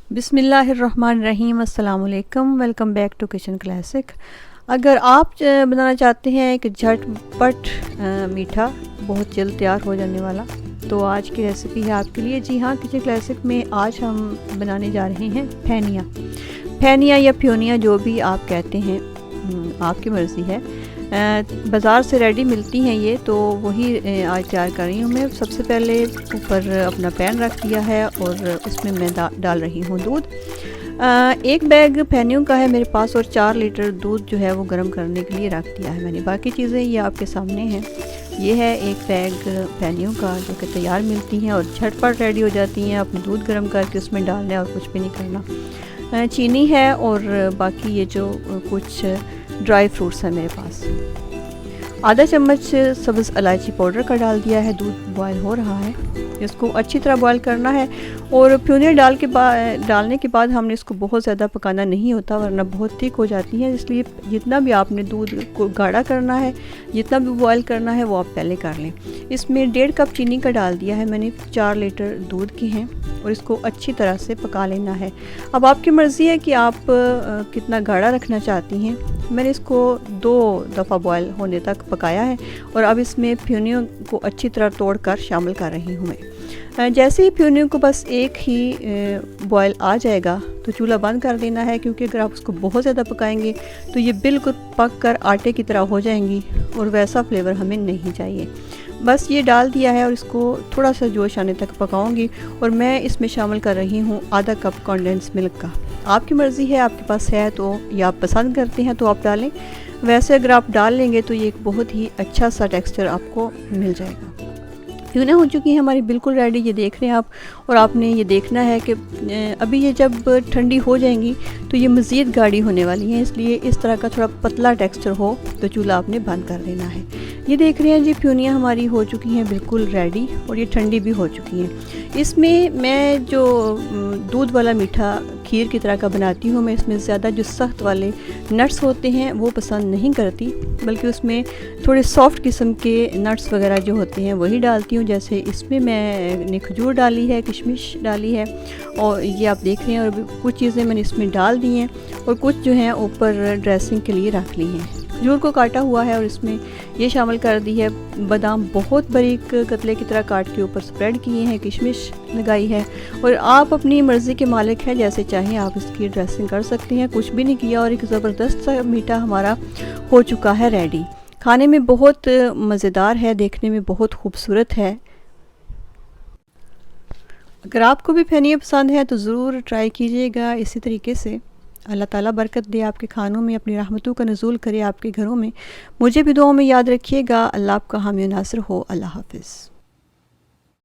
बिस्मिल्लाहिर्रहमानिर्रहीम, अस्सलाम वालेकुम। Welcome back to kitchen classic. अगर आप बनाना चाहते हैं एक झटपट मीठा बहुत जल्द तैयार हो जाने वाला, तो आज की रेसिपी है आपके लिए। जी हाँ, किचन क्लासिक में आज हम बनाने जा रहे हैं फैनिया या फ्योनिया, जो भी आप कहते हैं, आपकी मर्ज़ी है। बाज़ार से रेडी मिलती हैं ये, तो वही आज तैयार कर रही हूँ मैं। सबसे पहले ऊपर अपना पैन रख दिया है और उसमें मैं डाल रही हूँ दूध। एक बैग फैनियों का है मेरे पास और 4 लीटर दूध जो है वो गर्म करने के लिए रख दिया है मैंने। बाकी चीज़ें ये आपके सामने हैं। ये है एक बैग फैनियों का जो कि तैयार मिलती हैं और झटपट रेडी हो जाती हैं। अपने दूध गर्म करके उसमें डालना है और कुछ भी नहीं करना। चीनी है और बाकी ये जो कुछ ड्राई फ्रूट्स है मेरे पास। आधा चम्मच सब्ज़ इलायची पाउडर का डाल दिया है। दूध बॉयल हो रहा है, इसको अच्छी तरह बॉयल करना है। और फ्यूनिया डालने के बाद हमने इसको बहुत ज़्यादा पकाना नहीं होता, वरना बहुत थिक हो जाती है। इसलिए जितना भी आपने दूध को गाढ़ा करना है, जितना भी बॉयल करना है, वो आप पहले कर लें। इसमें 1.5 कप चीनी का डाल दिया है मैंने। 4 लीटर दूध के हैं और इसको अच्छी तरह से पका लेना है। अब आपकी मर्ज़ी है कि आप कितना गाढ़ा रखना चाहती हैं। मैंने इसको 2 दफ़ा बॉयल होने तक पकाया है और अब इसमें फ्यूनियों को अच्छी तरह तोड़कर शामिल कर रही हूँ मैं। जैसे ही फ्यूनियों को बस एक ही बॉयल आ जाएगा तो चूल्हा बंद कर देना है, क्योंकि अगर आप उसको बहुत ज़्यादा पकाएंगे तो ये बिल्कुल पक कर आटे की तरह हो जाएंगी और वैसा फ्लेवर हमें नहीं चाहिए। बस ये डाल दिया है और इसको थोड़ा सा जोश आने तक पकाऊंगी। और मैं इसमें शामिल कर रही हूँ आधा कप कंडेंस मिल्क का। आपकी मर्ज़ी है, आपके पास है तो, या आप पसंद करते हैं तो आप डालें। वैसे अगर आप डाल लेंगे तो ये एक बहुत ही अच्छा सा टेक्सचर आपको मिल जाएगा। फ्यूनिया हो चुकी है हमारी बिल्कुल रेडी, ये देख रहे हैं आप। और आपने ये देखना है कि अभी ये जब ठंडी हो जाएंगी तो ये मज़ीद गाढ़ी होने वाली हैं, इसलिए इस तरह का थोड़ा पतला टेक्सचर हो तो चूल्हा आपने बंद कर देना है। ये देख रहे हैं जी, फ्यूनिया हमारी हो चुकी हैं बिल्कुल रेडी और ये ठंडी भी हो चुकी हैं। इसमें मैं जो दूध वाला मीठा खीर की तरह का बनाती हूँ, मैं इसमें ज़्यादा जो सख्त वाले नट्स होते हैं वो पसंद नहीं करती, बल्कि उसमें थोड़े सॉफ्ट किस्म के नट्स वगैरह जो होते हैं वही डालती हूँ। जैसे इसमें मैंने खजूर डाली है, किशमिश डाली है, और ये आप देख रहे हैं। और कुछ चीज़ें मैंने इसमें डाल दी हैं और कुछ जो हैं ऊपर ड्रेसिंग के लिए रख ली हैं। खजूर को काटा हुआ है और इसमें ये शामिल कर दी है। बादाम बहुत बारीक कतले की तरह काट के ऊपर स्प्रेड किए हैं, किशमिश लगाई है। और आप अपनी मर्ज़ी के मालिक हैं, जैसे चाहें आप इसकी ड्रेसिंग कर सकते हैं। कुछ भी नहीं किया और एक ज़बरदस्त सा मीठा हमारा हो चुका है रेडी। खाने में बहुत मज़ेदार है, देखने में बहुत खूबसूरत है। अगर आपको भी फैनिया पसंद है तो ज़रूर ट्राई कीजिएगा इसी तरीके से। अल्लाह ताला बरकत दे आपके खानों में, अपनी रहमतों का नुज़ूल करे आपके घरों में। मुझे भी दुआओं में याद रखिएगा। अल्लाह आपका हामी नासिर हो। अल्लाह हाफ़िज़।